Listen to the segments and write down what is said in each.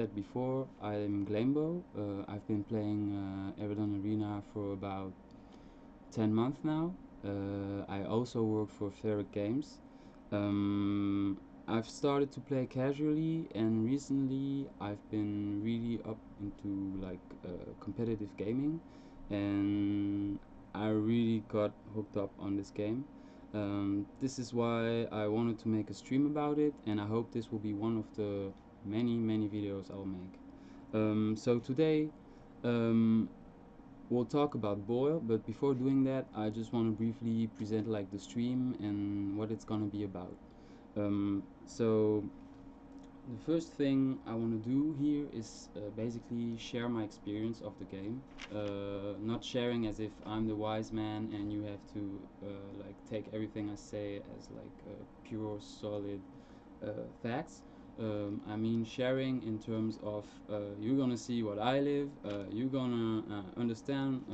said before, I'm Glainbow. I've been playing Eredan Arena for about 10 months now. I also work for Ferric Games. I've started to play casually, and recently I've been really up into competitive gaming, and I really got hooked up on this game. This is why I wanted to make a stream about it, and I hope this will be one of the many videos I'll make. So today um, we'll talk about Boyl, but before doing that, I just want to briefly present the stream and what it's gonna be about. So the first thing I want to do here is basically share my experience of the game. Not sharing as if I'm the wise man and you have to take everything I say as pure solid facts. I mean sharing in terms of you're gonna see what I live, you're gonna understand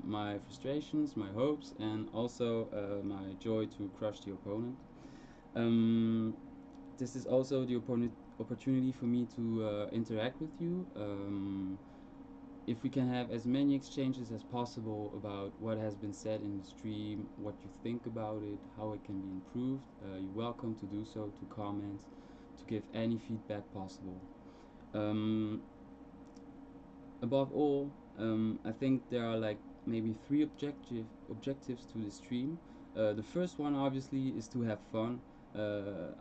my frustrations, my hopes, and also my joy to crush the opponent. Um, this is also the opportunity for me to interact with you. If we can have as many exchanges as possible about what has been said in the stream, what you think about it, how it can be improved, you're welcome to do so, to comment, to give any feedback possible. Um, Above all, I think there are maybe three objectives to the stream. The first one obviously is to have fun.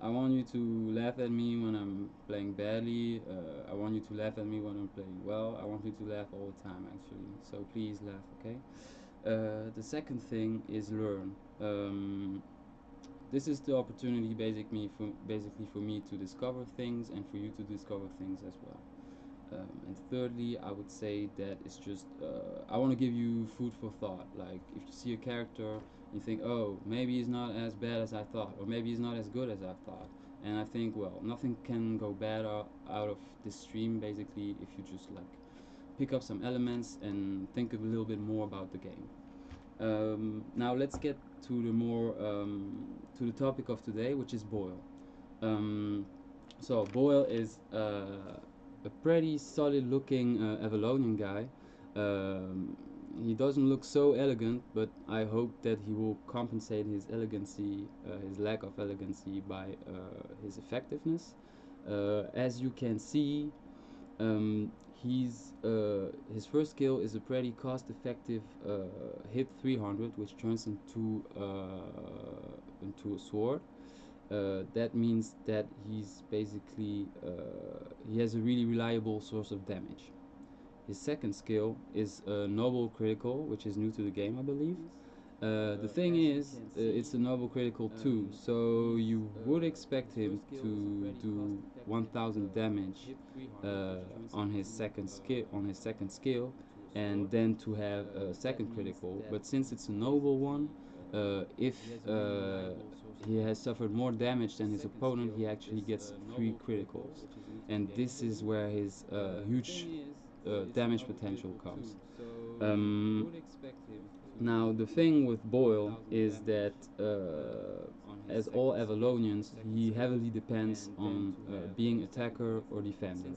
I want you to laugh at me when I'm playing badly. I want you to laugh at me when I'm playing well. I want you to laugh all the time actually. So please laugh, okay? The second thing is learn. This is the opportunity basically for me to discover things and for you to discover things as well. And thirdly, I would say that it's just I want to give you food for thought. Like if you see a character, you think, oh, maybe he's not as bad as I thought, or maybe he's not as good as I thought. And I think, well, nothing can go bad out of this stream basically if you just pick up some elements and think a little bit more about the game. Now let's get to the more to the topic of today, which is Boyl. Um, so Boyl is a pretty solid-looking Avalonian guy. He doesn't look so elegant, but I hope that he will compensate his elegancy, his lack of elegancy, by his effectiveness. As you can see, um, his first skill is a pretty cost-effective hit 300, which turns into a sword. That means that he has a really reliable source of damage. His second skill is a noble critical, which is new to the game, I believe. The thing is, it's a noble critical too, so you would expect him to do 1000 damage on his second skill, and then to have a second critical. But since it's a noble one, if he has suffered more damage than his opponent, he actually gets 3 criticals, and this is where his huge damage potential comes. Um, Now the thing with Boyl is that as all Avalonians, he heavily depends on being attacker or defender,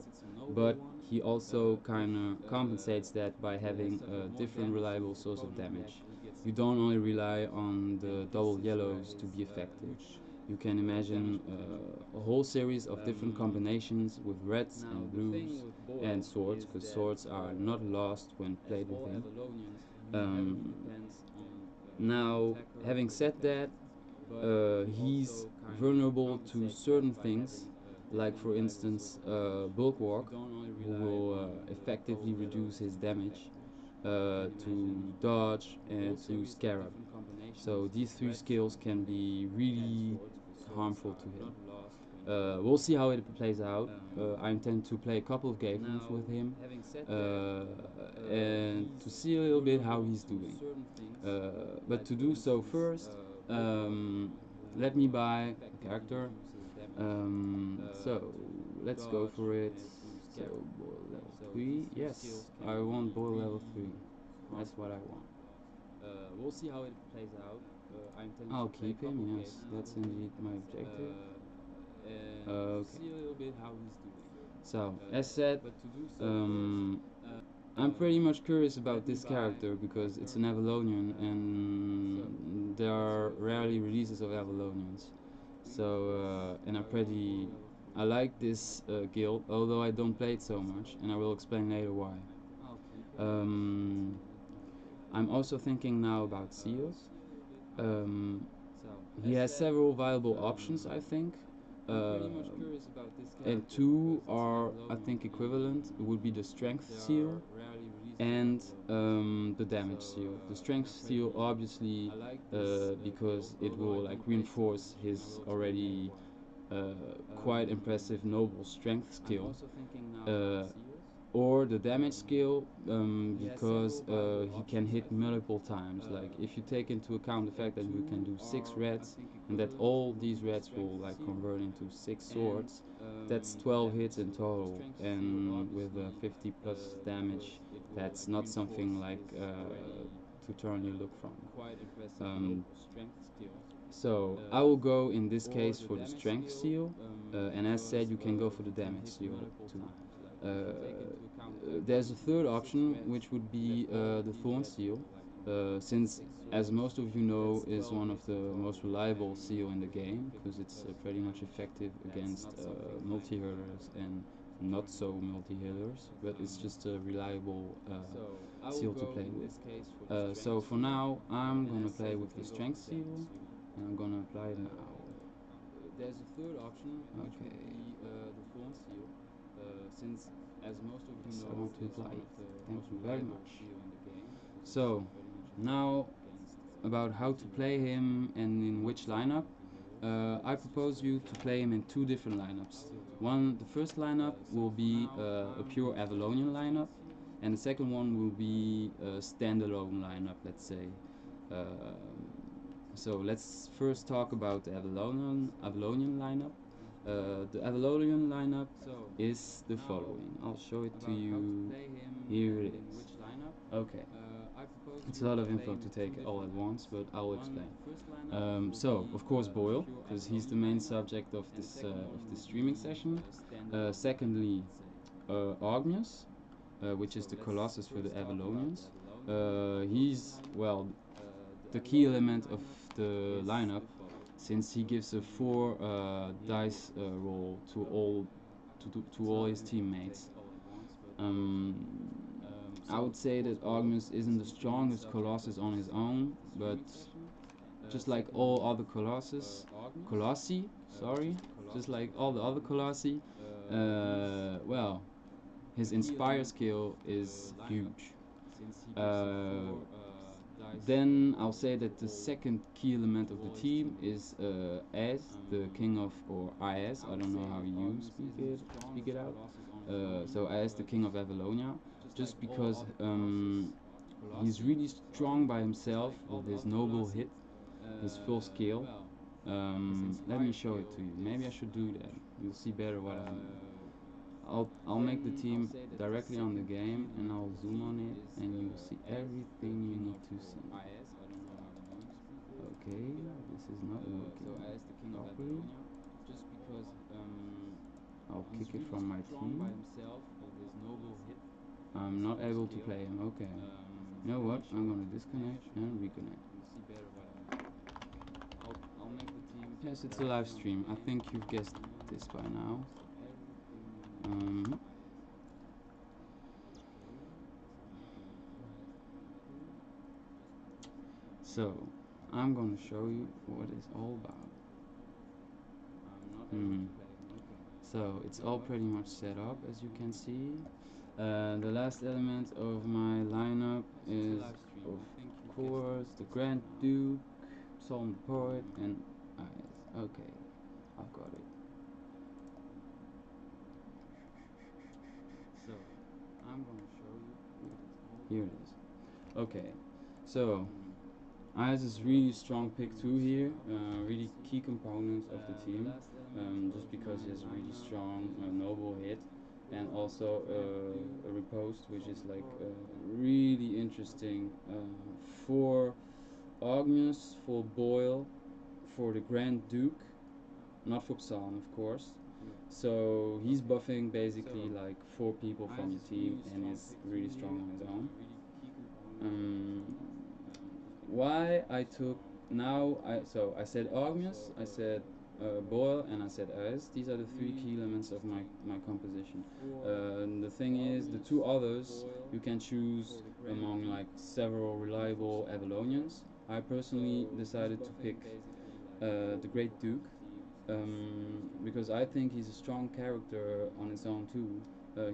but he also kind of compensates that by having a different reliable source of damage. You don't only rely on the double yellows to be effective. You can imagine a whole series of different combinations with reds and blues and swords, because swords are not lost when played with him. Um, Now, having said that, he's vulnerable to certain things, like for instance, bulk walk, who will effectively reduce his damage, to dodge, and to scarab. So these 3 skills can be really harmful to him. We'll see how it plays out. I intend to play a couple of games with him and to see a little bit how he's doing. But to do so first, um, let me buy a character. So let's go for it. So Boyl level 3. Yes, I want Boyl level 3. That's what I want. We'll see how it plays out. I'll keep him. Yes, that's indeed my objective. Okay. See a little bit how he's doing. So, as said, um, I'm pretty much curious about this character because it's an Avalonian and there are rarely releases of Avalonians. So, and I like this guild, although I don't play it so much, and I will explain later why. Um, I'm also thinking now about seals. Um, he has several viable options, I think. Uh, and two are, I think, equivalent. It would be the strength seal and the damage seal. The strength seal, obviously, because it will like reinforce his already quite impressive noble strength skill. Uh, or the damage skill because he can hit multiple times. Like if you take into account the fact that you can do 6 reds and that all these reds will like convert into 6 swords, that's 12 hits in total, and with 50 plus damage, that's not something like to turn your look from. Um, so I will go in this case for the strength seal, and as said, you can go for the damage seal too. There's a third option, which would be the thorn seal, since, as most of you know, is one of the most reliable seal in the game because it's pretty much effective against multi-hurlers and not so multi-hitters, but it's just a reliable seal to play with. So for now, I'm gonna play with the strength seal, and I'm gonna apply it now. There's a third option, which would be the thorn seal, since, as most of you know, want to apply it. Thank you very much. So now about how to play him and in which lineup. I propose you to play him in 2 different lineups. The first lineup will be a pure Avalonian lineup, and the second one will be a standalone lineup, let's say. Uh, so let's first talk about the Avalonian lineup. The Avalonian lineup is the following. I'll show it to you. Here it is. Okay. It's a lot of info to take all at once, but I'll explain. So, of course, Boyl, because he's the main subject of this streaming session. Secondly, Ognius, which is the Colossus for the Avalonians. He's, well, the key element of the lineup, since he gives a 4 dice roll to all his teammates. Um, I would say that Ognius isn't the strongest Colossus on his own, but just like all other sorry, just like all the other Colossi, well, his Inspire skill is huge. Then I'll say that the second key element of the team is Az, the king of, or Is, I don't know how you speak it out. So Az, the king of Avalonia, just because he's really strong by himself with his noble hit, his full skill. Let me show it to you. Maybe I should do that. You'll see better what I mean. I'll make the team directly on the game and I'll zoom on it and you'll see everything you need to see. Okay, this is not working properly. I'll kick it from my team. I'm not able to play him. Okay. You know what? I'm gonna disconnect and reconnect. Yes, it's a live stream. I think you've guessed this by now. So, I'm going to show you what it's all about. So, it's all pretty much set up, as you can see. The last element of my lineup is, of course, the Grand Duke, Psalm the Poet, and Eyes. Okay, I've got it. So, I'm going to show you. Here it is. Okay, so Eyes is really strong pick too here, really key component of the team, just because he has a really strong noble hit, and also a riposte, which is like really interesting for Ognius, for Boyl, for the Grand Duke, not for Psalm of course, So he's buffing basically like 4 people from your team and is really strong on his own. Um, why I took now I said Ogmus, I said Boyle, and I said Eis. These are the 3 key elements of my composition. The thing is, the 2 others you can choose among like several reliable Avalonians. I personally decided to pick the Great Duke, because I think he's a strong character on his own too.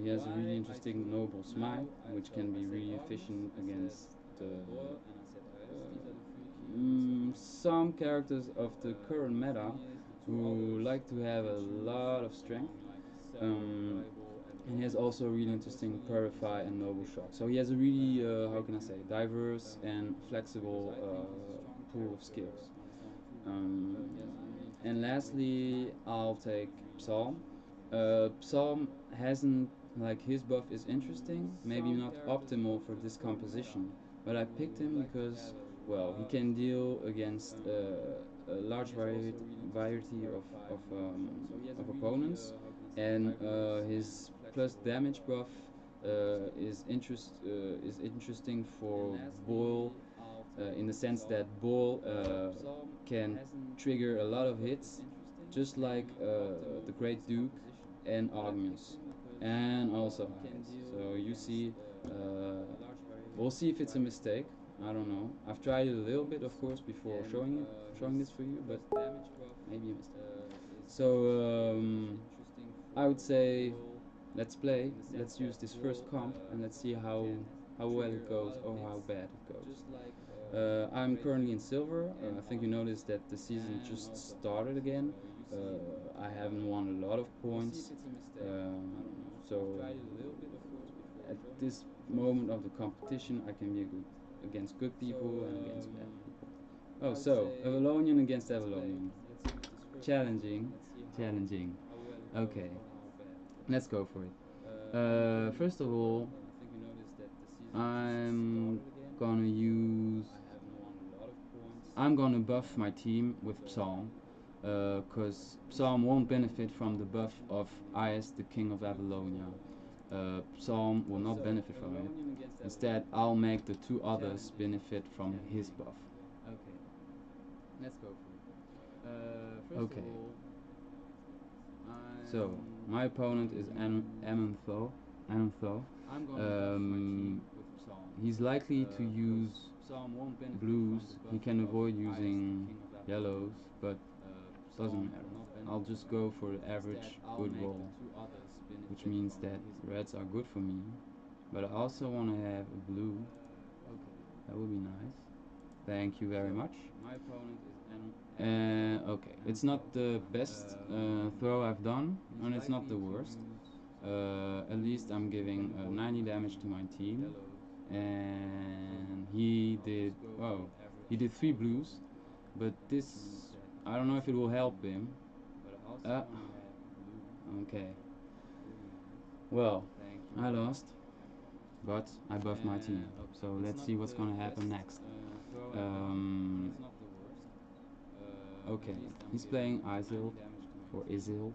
He has a really interesting noble smite, which can be really efficient against some characters of the current meta who like to have a lot of strength. And he has also a really interesting Purify and Noble Shock. So he has a really, how can I say, diverse and flexible pool of skills. Um, and lastly, I'll take Psalm. Psalm hasn't, like, his buff is interesting, maybe not optimal for this composition, but I picked him because, well, he can deal against a large variety of opponents, and his plus damage buff is interesting for Boyl, in the sense that Boyl can trigger a lot of hits, just like the Great Duke and Ogmus, and also Heinz. So you see, we'll see if it's a mistake. I don't know. I've tried it a little bit, of course, before showing this for you, but maybe a mistake. So I would say, let's play. Let's use this first comp and let's see how well it goes or how bad it goes. I'm currently in silver. I think you noticed that the season just started again. I haven't won a lot of points. So at this moment of the competition, I can be good against good people and against bad people. Oh, so Avalonian against Avalonian. Challenging, challenging. Okay, let's go for it. First of all, I'm gonna use. I'm gonna buff my team with Psalm, cause Psalm won't benefit from the buff of Is, the King of Avalonia. Psalm will not benefit from it. Instead, I'll make the 2 others benefit from his buff. Okay, let's go for it. Okay. So my opponent is Amentho. He's likely to use blues. He can avoid using yellows, but doesn't matter. I'll just go for the average good roll, which means that reds are good for me. But I also want to have a blue. That would be nice. Thank you very much. Okay, it's not the best throw I've done, and it's not the worst. At least I'm giving 90 damage to my team, and he did 3 blues, but this, I don't know if it will help him. Okay. Well, I lost, but I buffed my team. So let's see what's gonna happen next. Okay, he's playing Isil or Isil.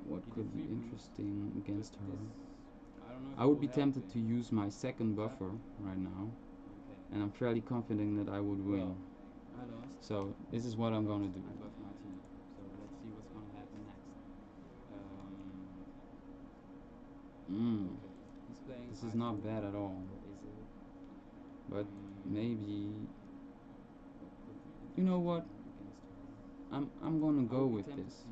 What could be interesting against her? I would be tempted to use my second buffer right now, and I'm fairly confident that I would win. So this is what I'm gonna do. This is not bad at all, but maybe, you know what? I'm gonna go with this.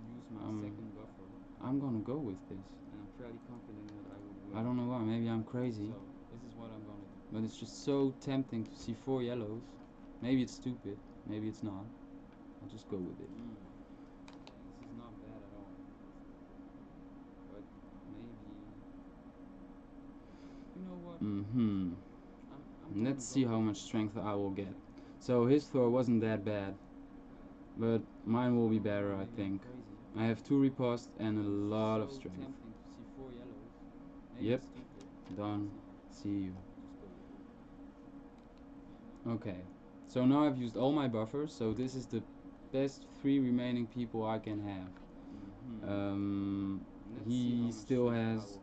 I'm gonna go with this. I don't know why. Maybe I'm crazy. But it's just so tempting to see 4 yellows. Maybe it's stupid. Maybe it's not. I'll just go with it. Mm-hmm. Let's see how much strength I will get. So his throw wasn't that bad, but mine will be better, I think. I have 2 riposte and a lot of strength. Yep, done. See you. Okay, so now I've used all my buffers, so this is the best 3 remaining people I can have. He still has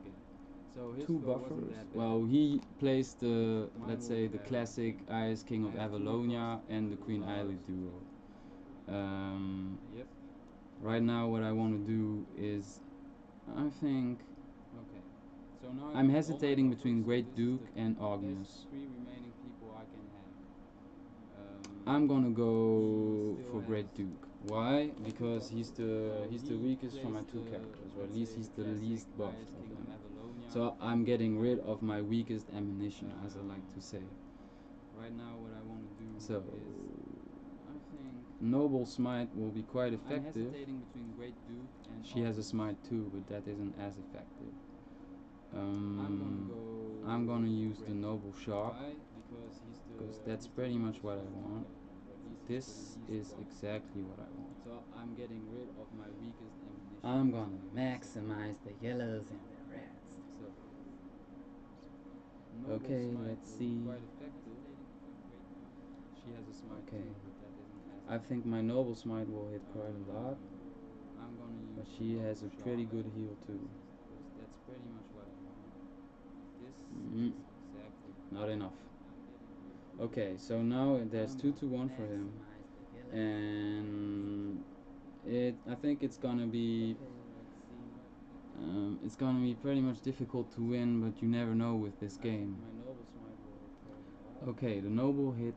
2 buffers. Well, he plays the, let's say, the classic Ice King of Avalonia and the Queen Ailey duo. Right now what I want to do is, I think, I'm hesitating between Great Duke and Ognius. I'm gonna go for Great Duke. Why? Because he's the weakest from my 2 characters, or at least he's the least buffed of them. So I'm getting rid of my weakest ammunition, as I like to say. So Noble Smite will be quite effective. She has a Smite too, but that isn't as effective. I'm gonna use the Noble Shock, because that's pretty much what I want. This is exactly what I want. So I'm getting rid of my weakest ammunition. I'm gonna maximize the yellows and the reds. Okay, let's see. Okay, I think my Noble Smite will hit quite a lot, but she has a pretty good heal too. Not enough. Okay, so now there's 2-1 for him, and I think it's gonna be pretty much difficult to win, but you never know with this game. Okay, the noble hit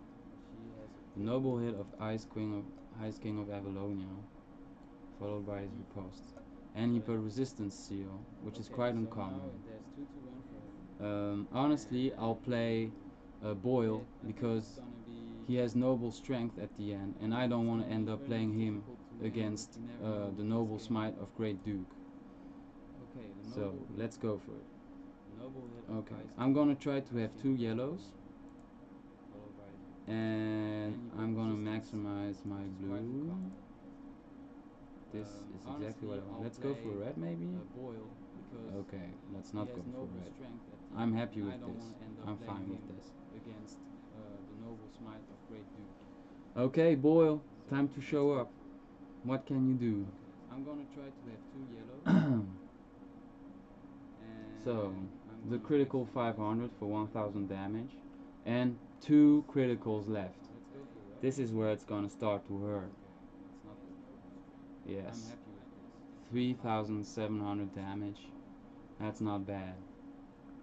of Ice King of Avalonia, followed by his riposte, and he put resistance seal, which is quite uncommon. Honestly, I'll play Boyl because he has noble strength at the end, and I don't want to end up playing him against the noble smite of Great Duke. So let's go for it. Okay, I'm gonna try to have 2 yellows, and I'm gonna maximize my blue. This is exactly what I want. Let's go for red, maybe? Okay, let's not go for red. I'm happy with this. I'm fine with this. Okay, Boyl, time to show up. What can you do? I'm gonna try to have 2 yellows. So, the critical 500 for 1000 damage, and 2 criticals left. This is where it's gonna start to hurt. Yes. 3700 damage. That's not bad.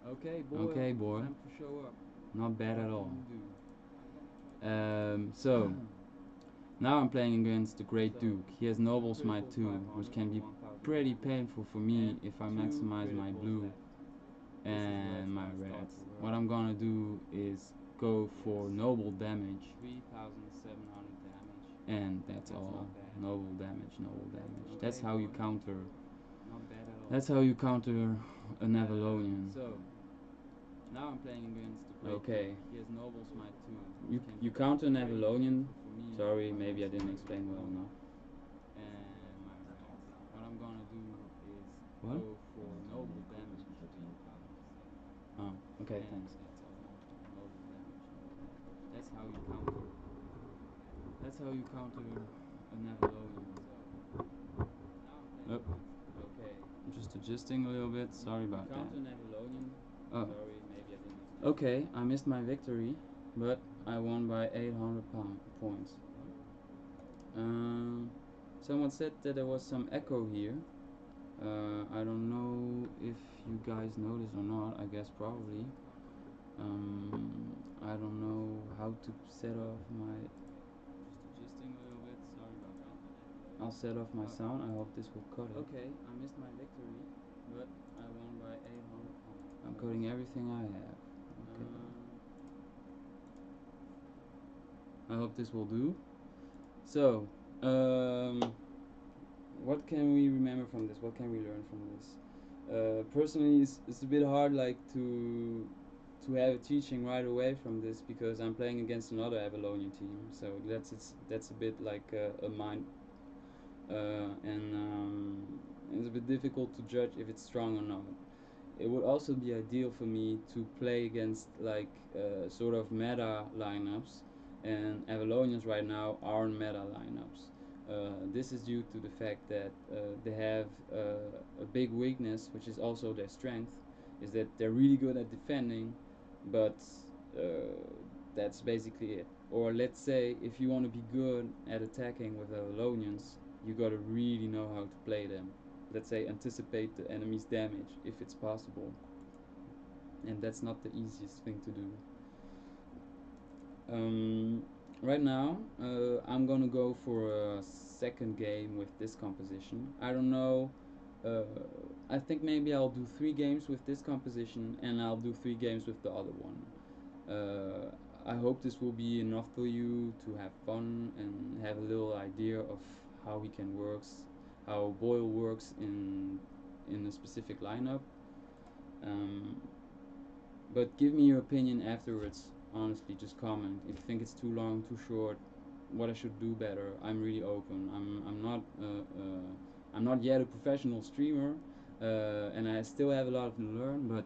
Okay, boy. Not bad at all. So, now I'm playing against the Great Duke. He has Noble Smite too, which can be pretty painful for me if I maximize my blue and my reds. What I'm gonna do is go for noble damage, and that's all. Noble damage, noble damage. That's how you counter. That's how you counter an Avalonian. Now I'm playing against the Great Duke. He has noble smite too. You counter an Avalonian. Sorry, maybe I didn't explain well enough. What I'm gonna do is go for noble damage. Oh, okay, thanks. That's how you counter. That's how you counter an Avalonian. Oh, okay. I'm just adjusting a little bit. Sorry about that. Oh. Okay, I missed my victory, but I won by 800 points. Someone said that there was some echo here. I don't know if you guys noticed or not. I guess probably. I don't know how to set off my. Just adjusting a little bit. Sorry about that. I'll set off my sound. I hope this will cut it. Okay, I missed my victory, but I won by 800 points. I'm cutting everything I have. Okay. I hope this will do. So, what can we remember from this? What can we learn from this? Personally, it's a bit hard, like to have a teaching right away from this, because I'm playing against another Avalonian team. So that's a bit like a mind, and it's a bit difficult to judge if it's strong or not. It would also be ideal for me to play against like sort of meta lineups, and Avalonians right now aren't meta lineups. This is due to the fact that they have a big weakness, which is also their strength, is that they're really good at defending, but uh, that's basically it. Or let's say if you want to be good at attacking with Avalonians, you gotta really know how to play them. Let's say anticipate the enemy's damage if it's possible, and that's not the easiest thing to do. Um, right now, I'm gonna go for a second game with this composition. I don't know. Uh, I think maybe I'll do 3 games with this composition, and I'll do 3 games with the other one. I hope this will be enough for you to have fun and have a little idea of how he can works, how Boyl works in a specific lineup. Um, but give me your opinion afterwards. Honestly, just comment. If you think it's too long, too short, what I should do better. I'm really open. I'm not yet a professional streamer, and I still have a lot to learn. But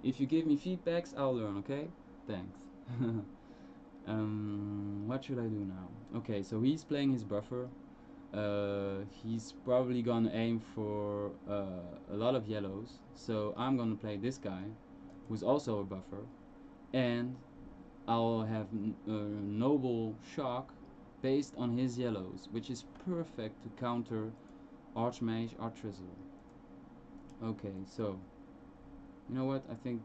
if you give me feedbacks, I'll learn. Okay? Thanks. What should I do now? Okay, so he's playing his buffer. He's probably gonna aim for a lot of yellows. So I'm gonna play this guy, who's also a buffer, and I'll have Noble Shock based on his yellows, which is perfect to counter Archmage Artrizzle. Okay, so you know what? I think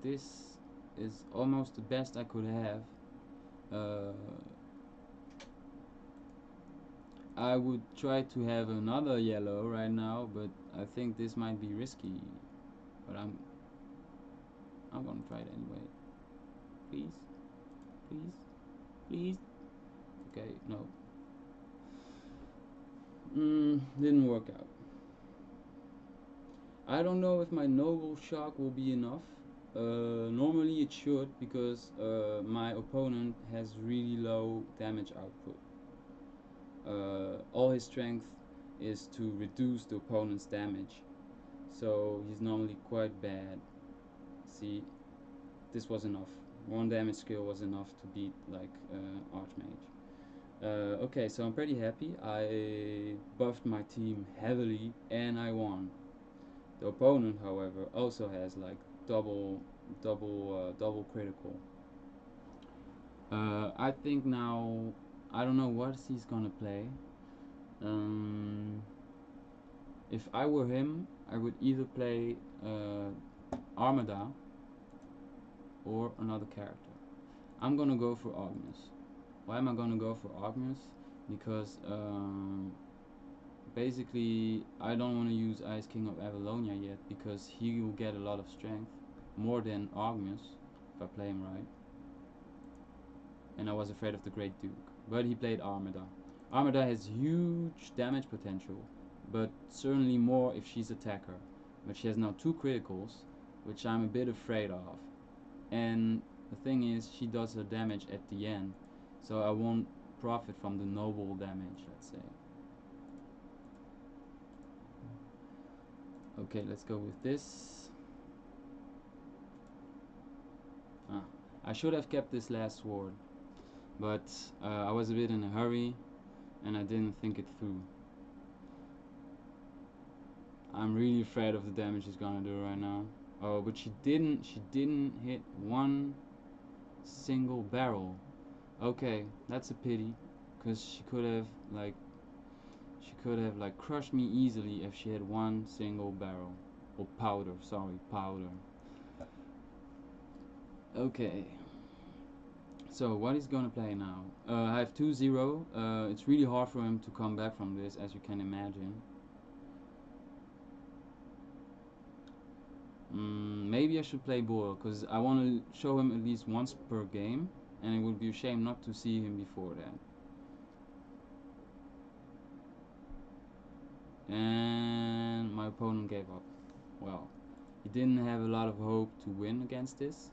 this is almost the best I could have. Uh, I would try to have another yellow right now, but I think this might be risky. But I'm gonna try it anyway. Please, please, please. Okay, no. Didn't work out. I don't know if my Noble Shock will be enough. Normally it should, because my opponent has really low damage output. All his strength is to reduce the opponent's damage, so he's normally quite bad. See, this was enough. 1 damage skill was enough to beat like Archmage. Okay, so I'm pretty happy. I buffed my team heavily and I won. The opponent, however, also has like double critical. I think now I don't know what he's gonna play. Um, if I were him, I would either play Armada or another character. I'm gonna go for Ogmus. Why am I gonna go for Ogmus? Because basically I don't want to use Ice King of Avalonia yet, because he will get a lot of strength, more than Ogmus, if I play him right. And I was afraid of the Great Duke, but he played Armada. Armada has huge damage potential, but certainly more if she's attacker. But she has now 2 criticals, which I'm a bit afraid of. And the thing is, she does her damage at the end, so I won't profit from the noble damage, let's say. Okay, let's go with this. I should have kept this last sword, but I was a bit in a hurry and I didn't think it through. I'm really afraid of the damage she's gonna do right now. Oh, but she didn't hit 1 single barrel. Okay, that's a pity, because she could have like crushed me easily if she had 1 single barrel. Or powder, sorry, powder. Okay, so what he's gonna play now? I have 2-0. It's really hard for him to come back from this, as you can imagine. Maybe I should play Boyl, because I want to show him at least once per game, and it would be a shame not to see him before that. And my opponent gave up. Well, he didn't have a lot of hope to win against this.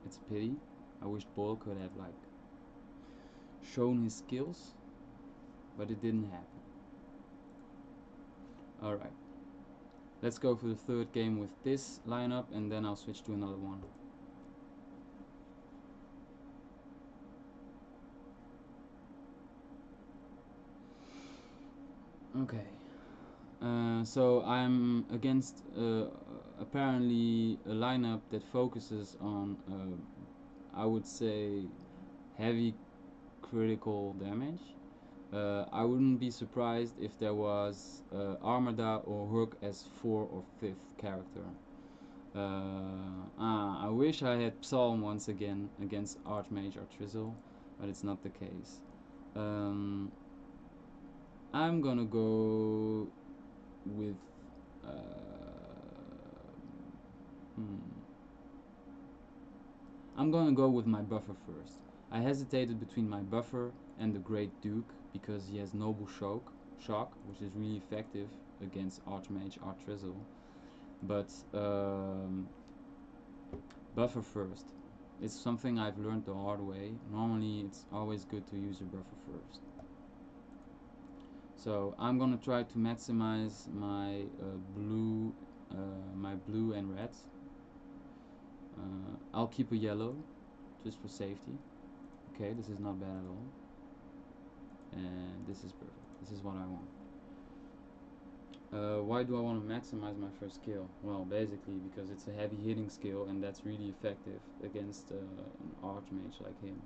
It's a pity. I wish Boyl could have like shown his skills, but it didn't happen. Alright, let's go for the 3rd game with this lineup, and then I'll switch to another one. Okay. So I'm against apparently a lineup that focuses on, I would say, heavy critical damage. I wouldn't be surprised if there was Armada or Hook as 4th or 5th character. I wish I had Psalm once again against Archmage or Trizzle, but it's not the case. Um, I'm gonna go with. Uh, hmm, I'm gonna go with my buffer first. I hesitated between my buffer and the Great Duke because he has Noble Shock, which is really effective against Archmage or Trizzle. But buffer first. It's something I've learned the hard way. Normally, it's always good to use your buffer first. So I'm gonna try to maximize my blue and reds. I'll keep a yellow just for safety. Okay, this is not bad at all, and this is perfect. This is what I want. Why do I want to maximize my first skill? Well, basically because it's a heavy hitting skill, and that's really effective against an archmage like him.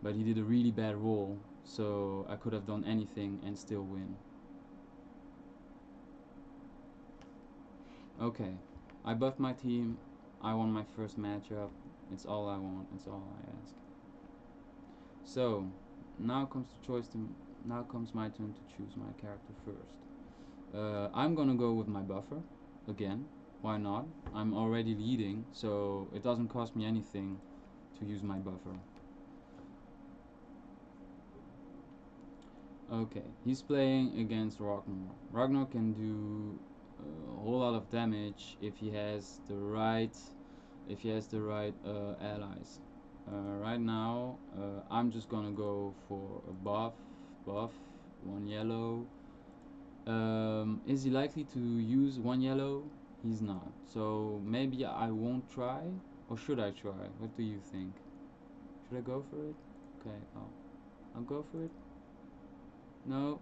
But he did a really bad roll, so I could have done anything and still win. Okay, I buffed my team. I won my first matchup. It's all I want. It's all I ask. So now comes my turn to choose my character first. I'm gonna go with my buffer again. Why not? I'm already leading, so it doesn't cost me anything to use my buffer. Okay, he's playing against Ragnar. Ragnar can do a whole lot of damage if he has the right allies. Right now, I'm just gonna go for a buff, 1 yellow. Is he likely to use 1 yellow? He's not. So maybe I won't try, or should I try? What do you think? Should I go for it? Okay, I'll go for it. No.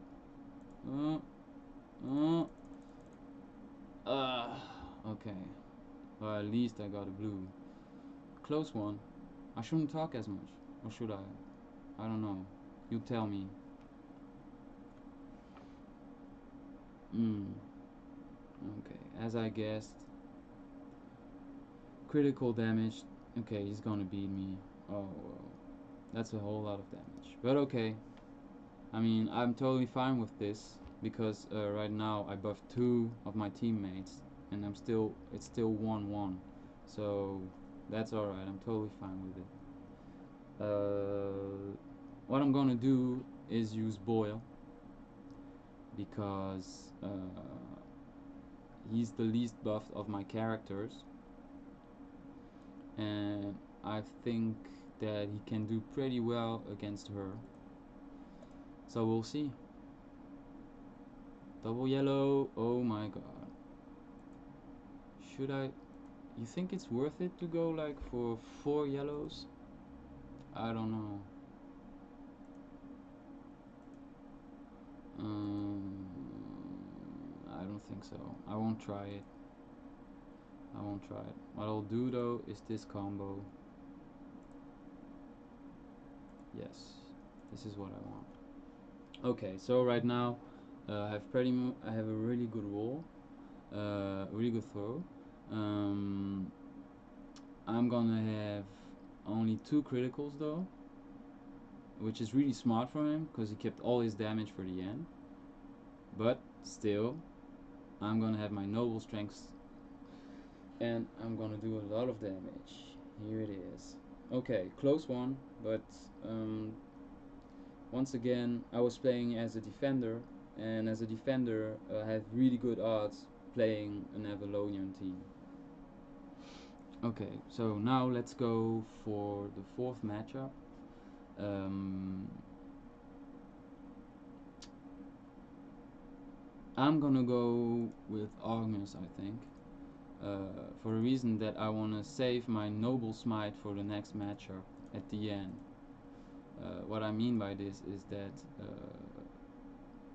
Uh, uh, okay. Well, at least I got a blue. Close one. I shouldn't talk as much, or should I? I don't know. You tell me. Okay, as I guessed. Critical damage. Okay, he's gonna beat me. Oh, well. That's a whole lot of damage. But okay. I mean, I'm totally fine with this because right now I buffed 2 of my teammates, and it's still 1-1. So that's alright. I'm totally fine with it. What I'm gonna do is use Boyl because he's the least buffed of my characters, and I think that he can do pretty well against her. So we'll see. Double yellow. Oh my god. Should I? You think it's worth it to go like for 4 yellows? I don't know. I don't think so. I won't try it. What I'll do though is this combo. Yes, this is what I want. Okay, so right now I have a really good roll, really good throw. I'm gonna have only 2 criticals though, which is really smart from him because he kept all his damage for the end. But still, I'm gonna have my noble strengths, and I'm gonna do a lot of damage. Here it is. Okay, close one, but once again, I was playing as a defender, and as a defender, I have really good odds playing an Avalonian team. Okay, so now let's go for the 4th matchup. I'm gonna go with Agnus, I think, for a reason that I wanna save my Noble Smite for the next matchup at the end. What I mean by this is that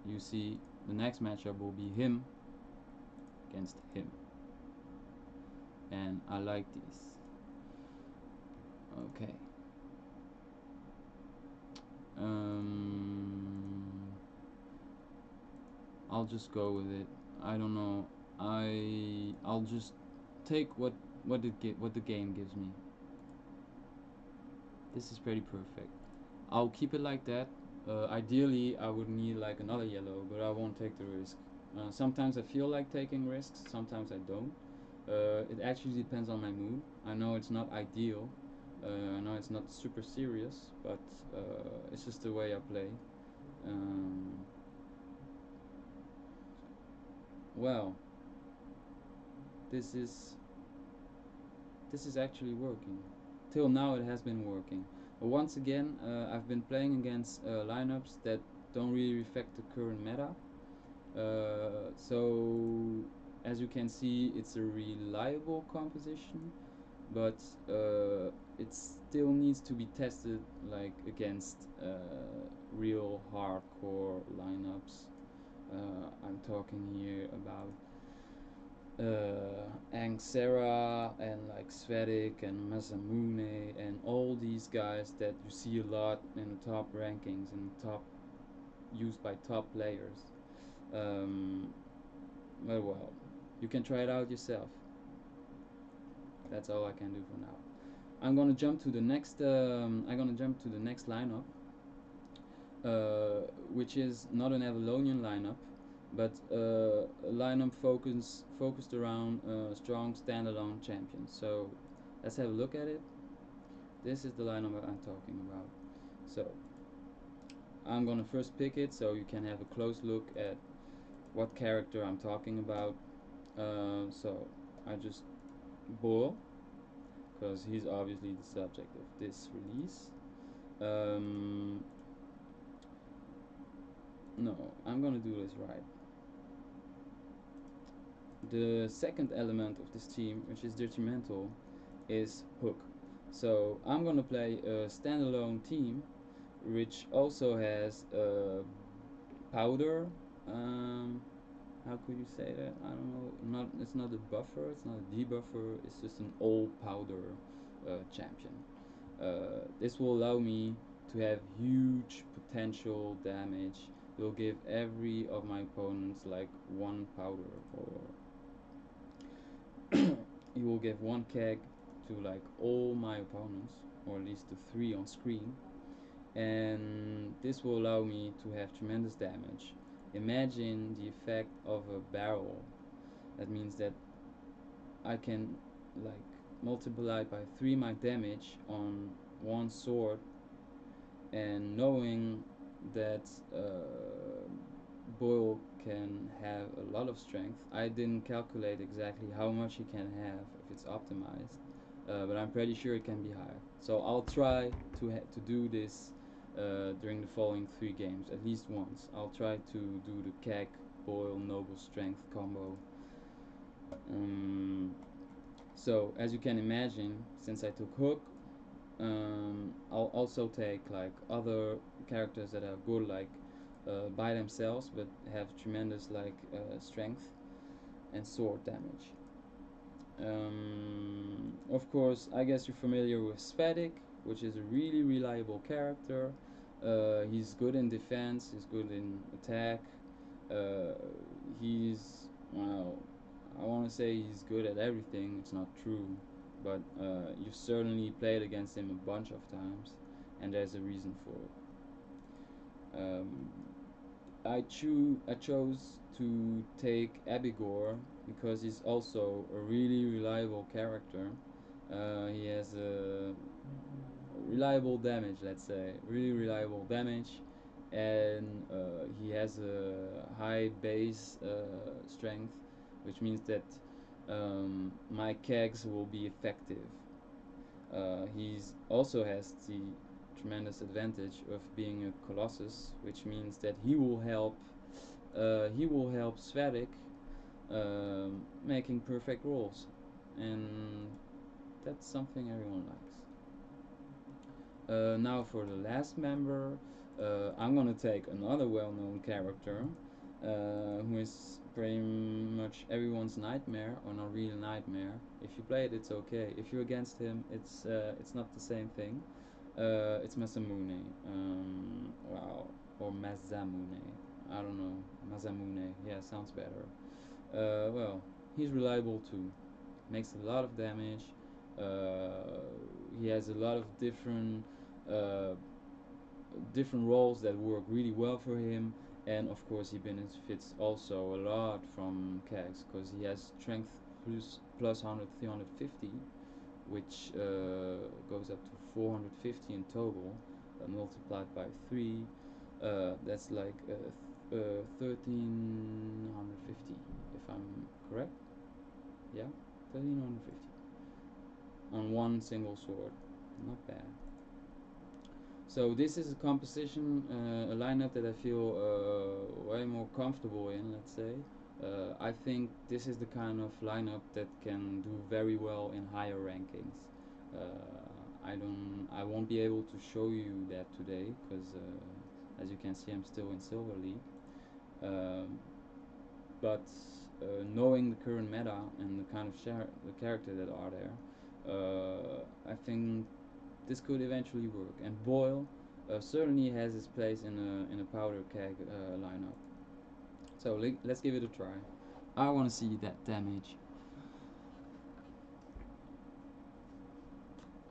you see the next matchup will be him against him, and I like these. Okay. I'll just go with it. I don't know. I'll just take what the game gives me. This is pretty perfect. I'll keep it like that. Ideally, I would need like another yellow, but I won't take the risk. Sometimes I feel like taking risks, sometimes I don't. It actually depends on my mood. I know it's not ideal. I know it's not super serious, but it's just the way I play. Um, well, this is this is actually working. Till now, it has been working. But once again, I've been playing against lineups that don't really reflect the current meta. So as you can see, it's a reliable composition, but it still needs to be tested like against real hardcore lineups. I'm talking here about Angsera and like Svedik and Masamune and all these guys that you see a lot in the top rankings and top used by top players. Um, well, you can try it out yourself. That's all I can do for now. I'm gonna jump to the next. I'm gonna jump to the next lineup, which is not an Avalonian lineup, but a lineup focused around strong standalone champions. So let's have a look at it. This is the lineup I'm talking about. So I'm gonna first pick it so you can have a close look at what character I'm talking about. So I just Boyl, because he's obviously the subject of this release. Um, no, I'm gonna do this right. The second element of this team, which is detrimental, is Hook. So I'm gonna play a standalone team, which also has Powder. Um, how could you say that? I don't know. It's not a buffer. It's not a debuffer. It's just an all Powder champion. This will allow me to have huge potential damage. It will give every of my opponents like one powder, or he will give one keg to like all my opponents, or at least the 3 on screen, and this will allow me to have tremendous damage. Imagine the effect of a barrel. That means that I can like multiply by 3 my damage on one sword, and knowing that Boyl can have a lot of strength. I didn't calculate exactly how much he can have if it's optimized, but I'm pretty sure it can be higher. So I'll try to do this during the following 3 games, at least once. I'll try to do the Keg Boyl Noble Strength combo. So as you can imagine, since I took Hook, I'll also take like other characters that are good like by themselves, but have tremendous like strength and sword damage. Of course, I guess you're familiar with Svedik, which is a really reliable character. He's good in defense, he's good in attack. He's, well, I want to say he's good at everything. It's not true, but you've certainly played against him a bunch of times, and there's a reason for it. I chose to take Abigor because he's also a really reliable character. He has a reliable damage, let's say, really reliable damage, and he has a high base strength, which means that my kegs will be effective. He's also has the tremendous advantage of being a Colossus, which means that he will help Svedik making perfect rolls, and that's something everyone likes. Now for the last member, I'm gonna take another well-known character, who is pretty much everyone's nightmare, or not really nightmare. If you play it, it's okay. If you're against him, it's not the same thing. It's Masamune, wow, or Mazamune. I don't know, Mazamune. Yeah, sounds better. Well, he's reliable too. Makes a lot of damage. He has a lot of uh, different roles that work really well for him, and of course he benefits also a lot from Kags because he has strength plus 100 350, which goes up to 450 in total, multiplied by 3. That's like 1350, if I'm correct. Yeah, 1350 on one single sword. Not bad. So this is a composition, a lineup that I feel way more comfortable in. Let's say, I think this is the kind of lineup that can do very well in higher rankings. I won't be able to show you that today because, as you can see, I'm still in Silver League. Um, but knowing the current meta and the kind of the character that are there, I think this could eventually work. And Boyl certainly has his place in a powder keg lineup. So let's give it a try. I want to see that damage.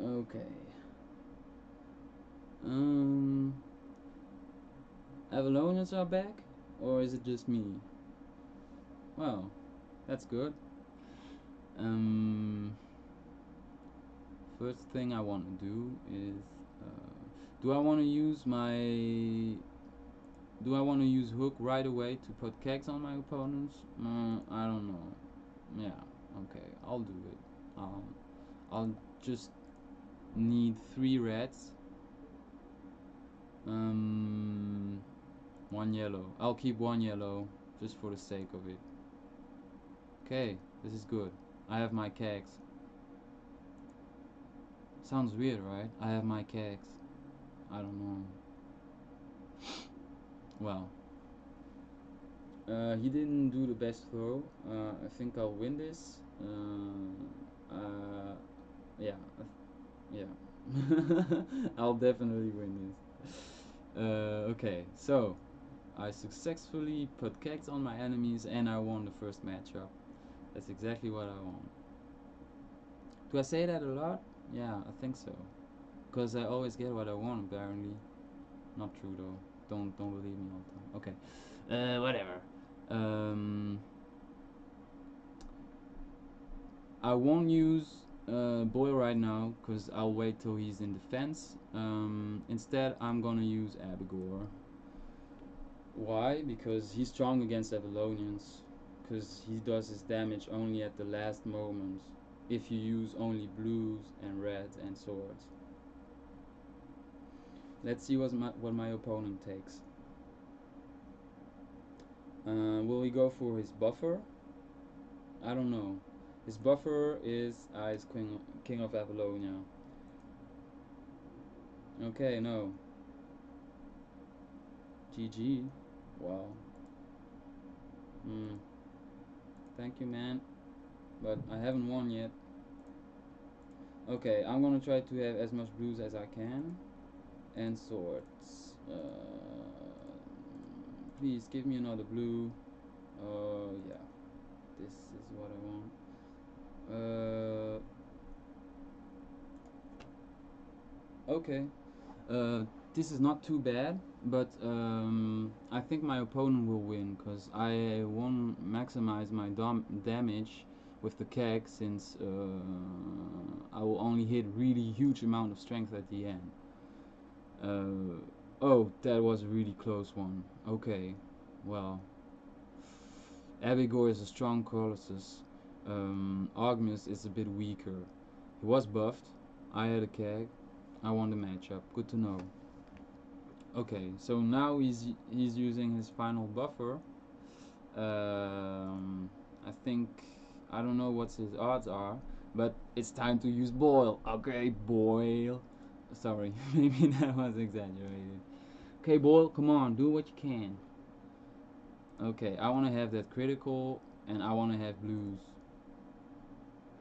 Okay. Um, Avalonians are back, or is it just me? Well, that's good. Um, First thing I want to do is, do I want to use hook right away to put kegs on my opponents? I don't know. Yeah, okay, I'll do it. I'll just need 3 reds. One yellow. I'll keep 1 yellow just for the sake of it. Okay, this is good. I have my kegs. Sounds weird, right? I have my kegs. I don't know. Well, he didn't do the best throw. I think I'll win this. Yeah, yeah. I'll definitely win this. Okay, so I successfully put kegs on my enemies and I won the first matchup. That's exactly what I want. Do I say that a lot? Yeah, I think so. Because I always get what I want, apparently. Not true though. Don't believe me all the time. Okay. Whatever. Um, I won't use Boyl right now because I'll wait till he's in defense. Instead, I'm gonna use Abigor. Why? Because he's strong against Avalonians. Because he does his damage only at the last moment. If you use only blues and reds and swords. Let's see what my opponent takes. Will he go for his buffer? I don't know. His buffer is Ice King of Avalonia. Okay, no. GG. Wow. Thank you, man. But I haven't won yet. Okay, I'm gonna try to have as much blues as I can. And swords. Please give me another blue. Yeah. This is what I want. Okay. This is not too bad, but I think my opponent will win because I won't maximize my damage with the keg since I will only hit really huge amount of strength at the end. Oh, that was a really close one. Okay, well, Abigor is a strong Colossus. Ogmus is a bit weaker. He was buffed. I had a keg. I won the matchup. Good to know. Okay, so now he's using his final buffer. I think I don't know what his odds are, but it's time to use Boyl. Okay, Boyl. Sorry, maybe that was exaggerated. Okay, Boyl, come on, do what you can. Okay, I want to have that critical, and I want to have blues.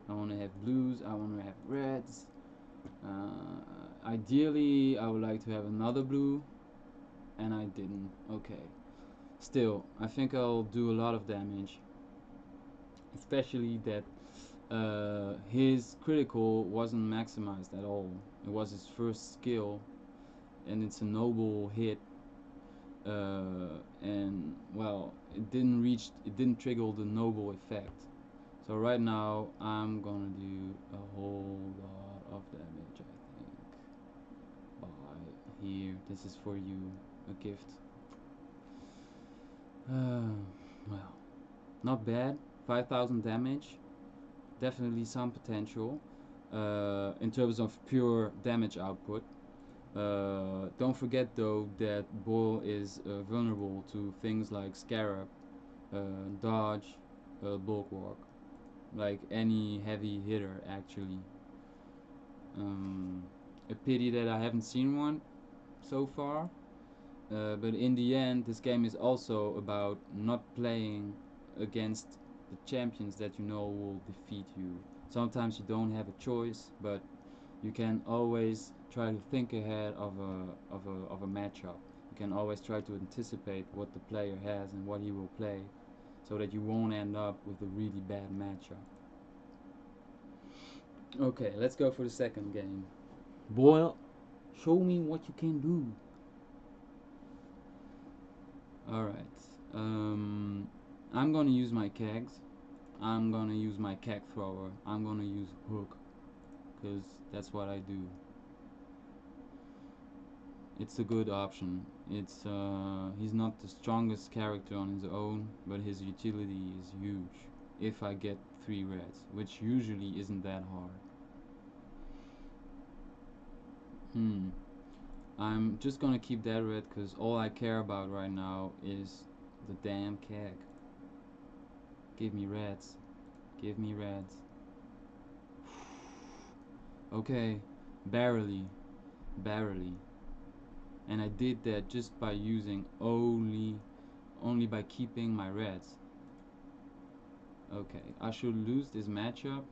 I want to have blues, I want to have reds. Ideally, I would like to have another blue, and I didn't. Okay. Still, I think I'll do a lot of damage. Especially that his critical wasn't maximized at all. It was his first skill, and it's a noble hit. And well, it didn't trigger the noble effect. So right now I'm gonna do a whole lot of damage, I think. Bye. Here, this is for you, a gift. Well, not bad. 5,000 damage, definitely some potential in terms of pure damage output. Don't forget though that Boyl is vulnerable to things like Scarab, Dodge, Bulwark, like any heavy hitter actually. A pity that I haven't seen one so far, but in the end this game is also about not playing against the champions that you know will defeat you. Sometimes you don't have a choice, but you can always try to think ahead of a matchup. You can always try to anticipate what the player has and what he will play, so that you won't end up with a really bad matchup. Okay, let's go for the second game. Boyl, show me what you can do. Alright. I'm gonna use my kegs. I'm gonna use my keg thrower. I'm gonna use hook, because that's what I do. It's a good option. He's not the strongest character on his own, but his utility is huge. If I get 3 reds, which usually isn't that hard. I'm just gonna keep that red because all I care about right now is the damn keg. Give me reds. Give me reds. Okay, barely. Barely. And I did that just by using only by keeping my reds. Okay, I should lose this matchup.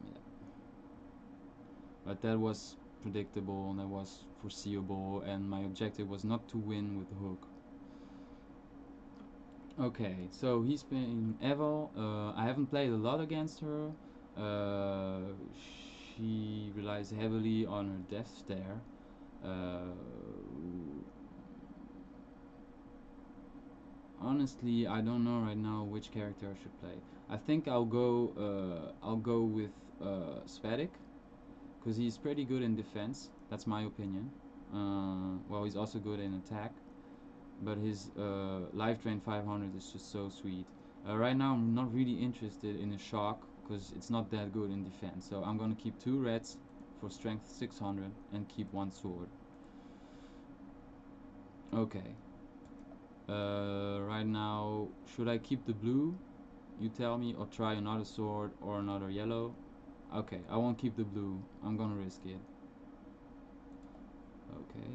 Yeah. But that was predictable and that was foreseeable, and my objective was not to win with the hook. Okay, so he's been Eval. I haven't played a lot against her. She relies heavily on her death stare. Honestly, I don't know right now which character I should play. I think I'll go with Svatic, because he's pretty good in defense. That's my opinion. Well, he's also good in attack, but his life drain 500 is just so sweet. Right now I'm not really interested in a shock because it's not that good in defense, so I'm gonna keep 2 reds for strength 600 and keep 1 sword. Okay. Right now, should I keep the blue? You tell me, or try another sword or another yellow? Okay, I won't keep the blue. I'm gonna risk it. Okay.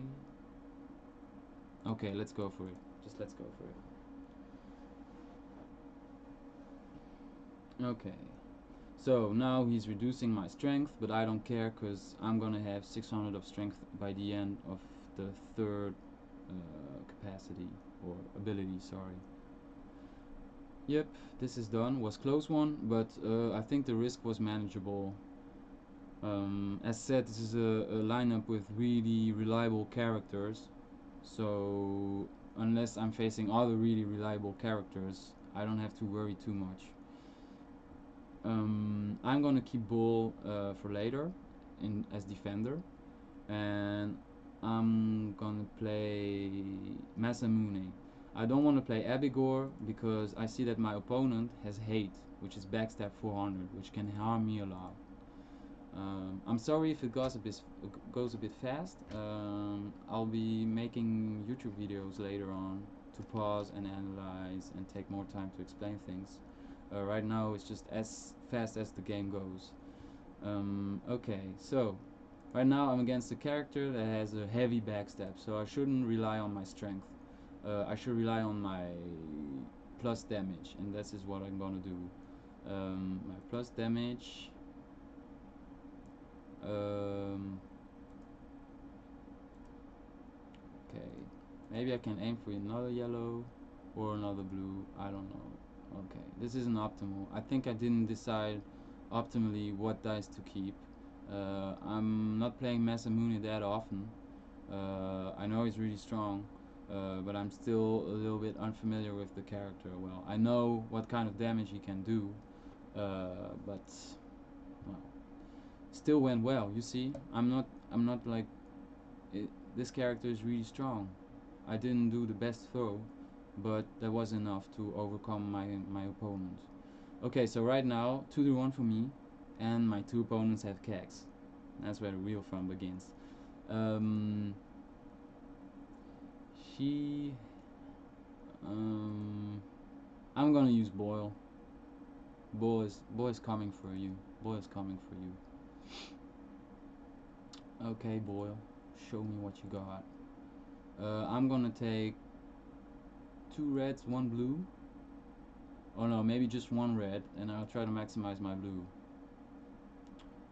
Okay, let's go for it. Just let's go for it. Okay. So now he's reducing my strength, but I don't care because I'm gonna have 600 of strength by the end of the third capacity or ability, sorry. Yep, this is done. Was close one, but I think the risk was manageable. As said, this is a lineup with really reliable characters, so unless I'm facing other really reliable characters, I don't have to worry too much. I'm gonna keep Boyl for later as defender, and I'm gonna play Masamune. I don't want to play Abigor because I see that my opponent has hate, which is backstab 400, which can harm me a lot. I'm sorry if it goes a bit fast. I'll be making YouTube videos later on to pause and analyze and take more time to explain things. Right now it's just as fast as the game goes. Okay, so Right now I'm against a character that has a heavy backstab, so I shouldn't rely on my strength. I should rely on my plus damage, and this is what I'm gonna do. My plus damage. Um, okay, maybe I can aim for another yellow or another blue. I don't know. Okay, this isn't optimal. I think I didn't decide optimally what dice to keep. I'm not playing Masamune that often. I know he's really strong, but I'm still a little bit unfamiliar with the character. Well, I know what kind of damage he can do, but well, still went well. You see, I'm not like it, this character is really strong. I didn't do the best throw, but that was enough to overcome my opponent. Okay, so right now 2-1 for me, and my two opponents have kegs. That's where the real fun begins. Um, she, I'm gonna use Boyl. Boyl is coming for you. Boyl is coming for you. Okay, Boyl, show me what you got. I'm gonna take 2 reds, 1 blue. Oh no, maybe just 1 red, and I'll try to maximize my blue.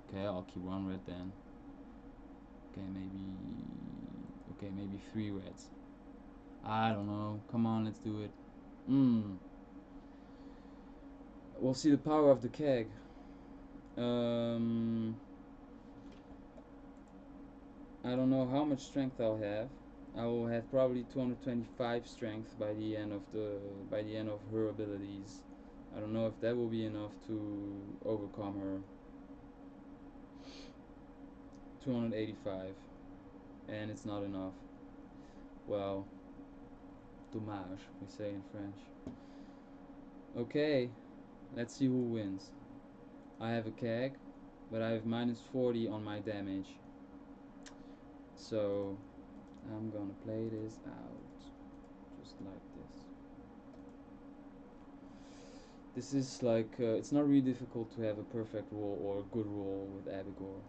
Okay, I'll keep 1 red then. Okay, maybe 3 reds. I don't know. Come on, let's do it. We'll see the power of the keg. I don't know how much strength I'll have. I will have probably 225 strength by the end of her abilities. I don't know if that will be enough to overcome her. 285, and it's not enough. Well, dommage, we say in French. Okay, let's see who wins. I have a keg, but I have minus 40 on my damage. So I'm gonna play this out just like this. This is like it's not really difficult to have a perfect roll or a good roll with Abigor.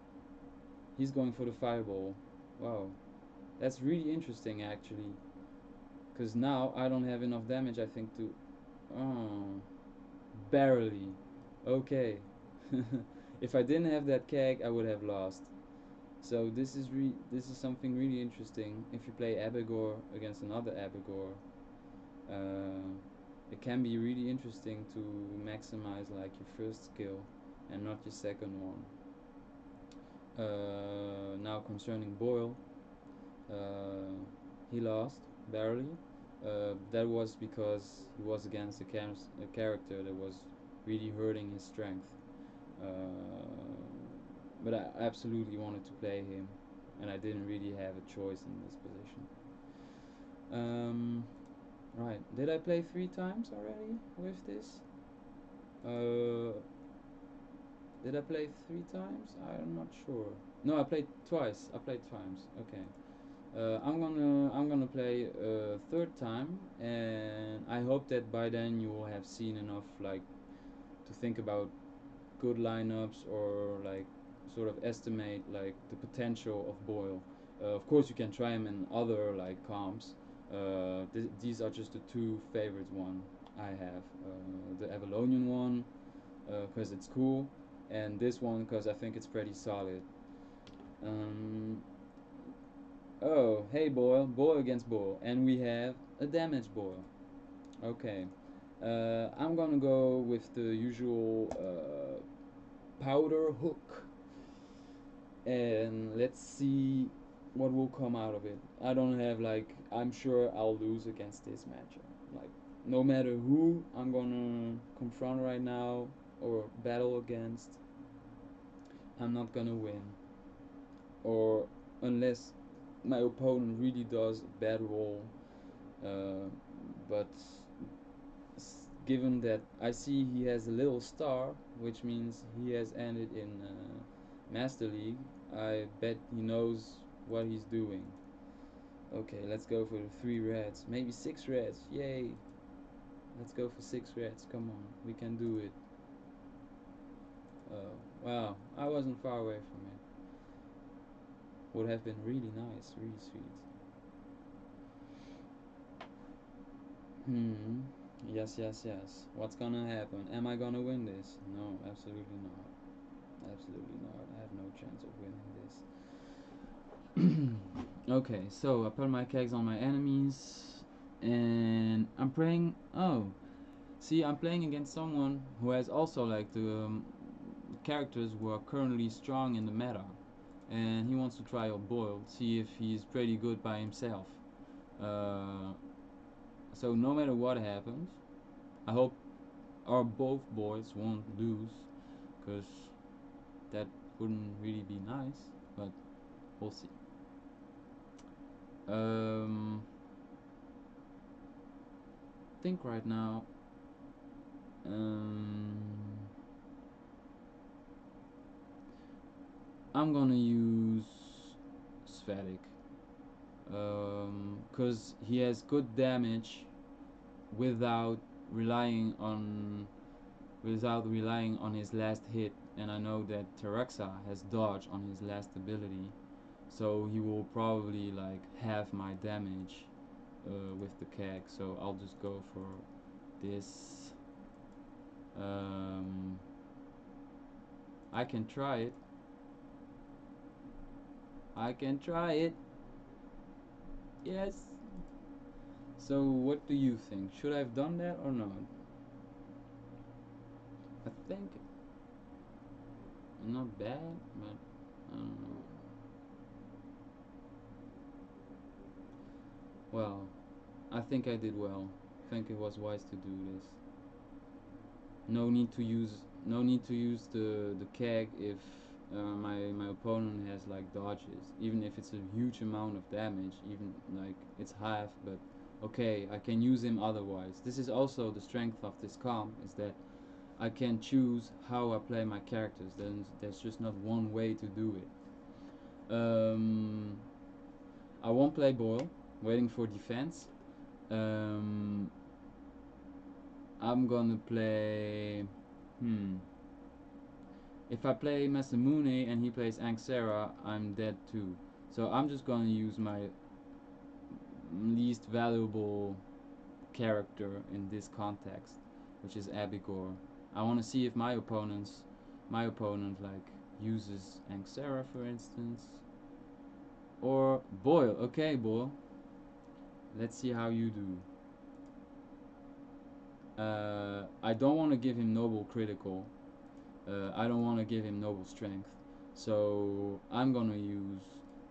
He's going for the fireball. Wow, that's really interesting actually, because now I don't have enough damage, I think, to barely. Okay. If I didn't have that keg, I would have lost. So this is something really interesting. If you play Abigor against another Abigor, it can be really interesting to maximize like your first skill and not your second one. Now concerning Boyl, he lost barely. That was because he was against a character that was really hurting his strength. Uh, but I absolutely wanted to play him, and I didn't really have a choice in this position. Right, did I play 3 times already with this? Did I play 3 times? I'm not sure. No, I played twice. I played twice. Okay. I'm gonna play a third time, and I hope that by then you will have seen enough, like, to think about good lineups or like sort of estimate like the potential of Boyl. Of course, you can try them in other like comps. These are just the 2 favorite one I have. The Avalonian one because it's cool, and this one because I think it's pretty solid. Um, oh, hey Boyl, Boyl against Boyl, and we have a damage Boyl. Okay, I'm gonna go with the usual powder hook, and let's see what will come out of it. I don't have like, I'm sure I'll lose against this matchup. Like, no matter who I'm gonna confront right now or battle against, I'm not gonna win. Or unless my opponent really does a bad roll. Uh, but given that I see he has a little star, which means he has ended in Master League, I bet he knows what he's doing. Okay, let's go for the 3 reds, maybe 6 reds. Yay! Let's go for 6 reds. Come on, we can do it. Oh, wow, I wasn't far away from it. Would have been really nice, really sweet. Hmm. Yes, yes, yes. What's gonna happen? Am I gonna win this? No, absolutely not. Absolutely not. I have no chance of winning this. Okay, so I put my kegs on my enemies, and I'm praying. Oh, see, I'm playing against someone who has also like the characters who are currently strong in the meta, and he wants to try out Boyl, see if he's pretty good by himself. Uh, so no matter what happens, I hope our both boys won't lose, because that wouldn't really be nice, but we'll see. Um, think right now. Um, I'm gonna use Svatic, because he has good damage without relying on his last hit, and I know that Terexa has dodge on his last ability, so he will probably like half my damage with the keg. So I'll just go for this. Um, I can try it. I can try it. Yes. So what do you think? Should I have done that or not? I think not bad, but I don't know. Well, I think I did well. I think it was wise to do this. No need to use the keg if my opponent has like dodges, even if it's a huge amount of damage, even like it's half, but okay, I can use him otherwise. This is also the strength of this comp, is that I can choose how I play my characters. Then there's just not one way to do it. I won't play Boyl, waiting for defense. um, I'm gonna play. Hmm. If I play Masamune and he plays Anxera, I'm dead too. So I'm just gonna use my least valuable character in this context, which is Abigor. I want to see if my opponent like uses Anxera, for instance, or Boyl. Okay, Boyl. Let's see how you do. I don't want to give him noble critical. I don't want to give him noble strength. So I'm gonna use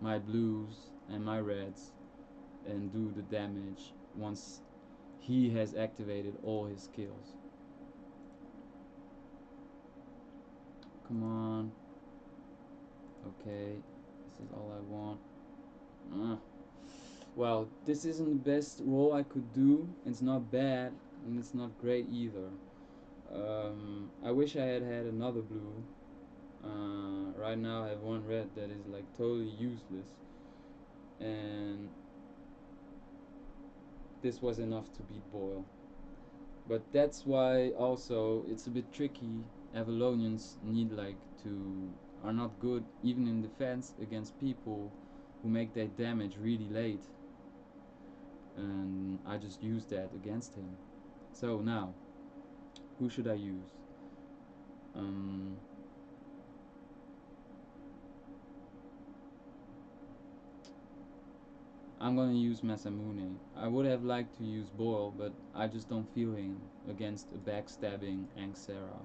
my blues and my reds and do the damage once he has activated all his skills. Come on. Okay, this is all I want. Uh. Well, this isn't the best roll I could do. It's not bad, and it's not great either. I wish I had had another blue. Right now I have one red that is like totally useless, and this was enough to beat Boyl. But that's why also it's a bit tricky. Avalonians need like to are not good even in defense against people who make their damage really late, and I just used that against him. So now, who should I use? Um, I'm gonna use Masamune. I would have liked to use Boyl, but I just don't feel him against a backstabbing Anxera.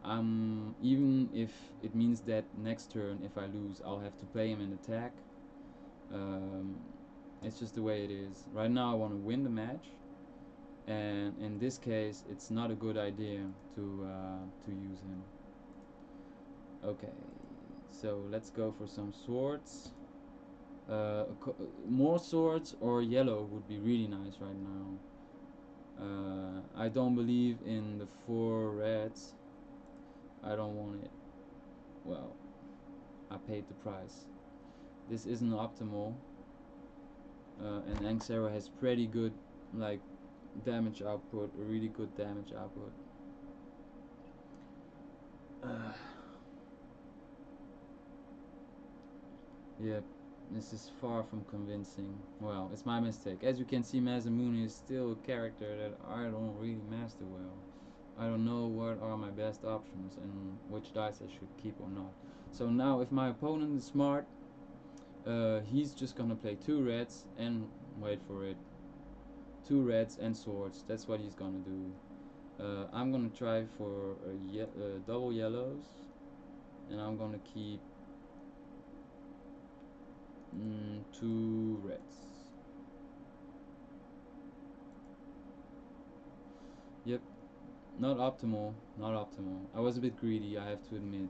I'm even if it means that next turn, if I lose, I'll have to play him in attack. Um, it's just the way it is. Right now, I want to win the match, and in this case, it's not a good idea to use him. Okay, so let's go for some swords. More swords or yellow would be really nice right now. I don't believe in the 4 reds. I don't want it. Well, I paid the price. This isn't optimal, and Anxera has pretty good like damage output, a really good damage output. Uh, Yep, this is far from convincing. Well, it's my mistake. As you can see, Masamune is still a character that I don't really master well. I don't know what are my best options and which dice I should keep or not. So now, if my opponent is smart, he's just gonna play two reds and wait for it. Two reds and swords. That's what he's gonna do. I'm gonna try for double yellows, and I'm gonna keep two reds. Yep, not optimal, not optimal. I was a bit greedy, I have to admit.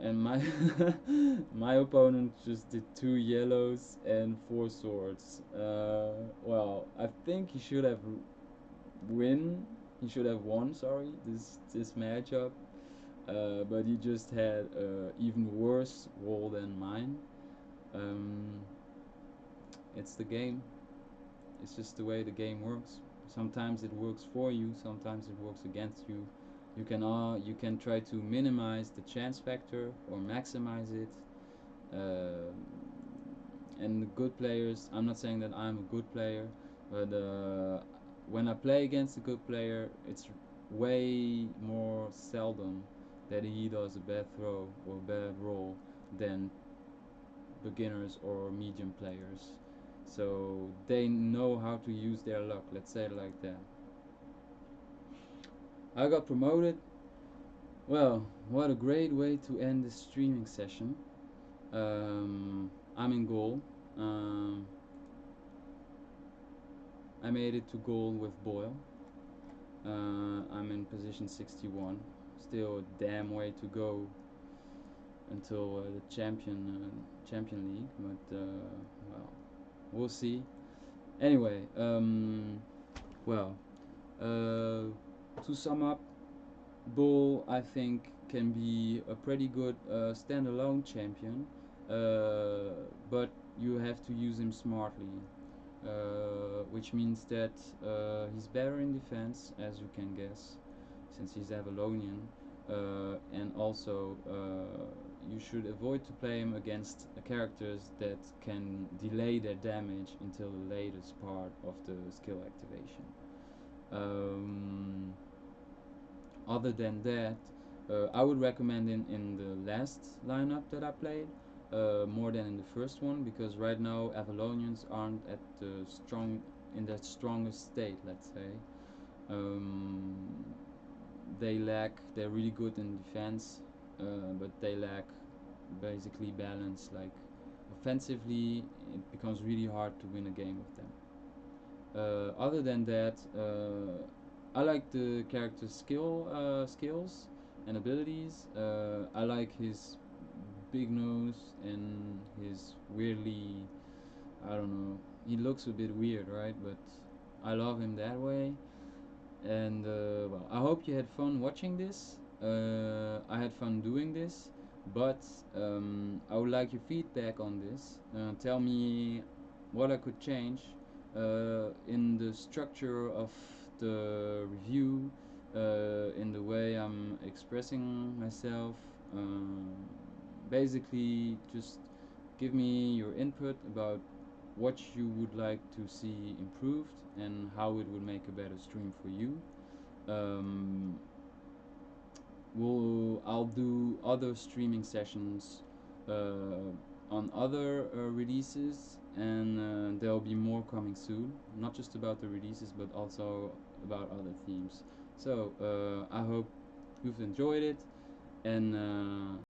And my my opponent just did two yellows and four swords. Well, I think he should have win. He should have won. Sorry, this matchup. But he just had even worse roll than mine. Um, it's the game. It's just the way the game works. Sometimes it works for you. Sometimes it works against you. You can try to minimize the chance factor or maximize it. Uh, and the good players, I'm not saying that I'm a good player, but when I play against a good player, it's way more seldom that he does a bad throw or bad roll than beginners or medium players. So they know how to use their luck, let's say it like that. I got promoted. Well, what a great way to end this streaming session. I'm in goal. Um, I made it to goal with Boyl. I'm in position 61. Still a damn way to go until the champion league, but well, we'll see. Anyway, well, to sum up, Bull I think can be a pretty good standalone champion, but you have to use him smartly. Which means that he's better in defense, as you can guess, since he's Avalonian, and also you should avoid to play him against characters that can delay their damage until the latest part of the skill activation. Um, Other than that, I would recommend in the last lineup that I played more than in the first one, because right now Avalonians aren't at the in their strongest state, let's say. Um, they're really good in defense, but they lack basically balance. Like offensively, it becomes really hard to win a game with them. Other than that, I like the character's skills and abilities. I like his big nose and his weirdly, I don't know, he looks a bit weird, right? But I love him that way. And well, I hope you had fun watching this. I had fun doing this, but I would like your feedback on this. Tell me what I could change in the structure of the review, in the way I'm expressing myself. Basically, just give me your input about what you would like to see improved and how it would make a better stream for you. Um, I'll do other streaming sessions on other releases, and there'll be more coming soon. Not just about the releases, but also about other themes. So I hope you've enjoyed it, and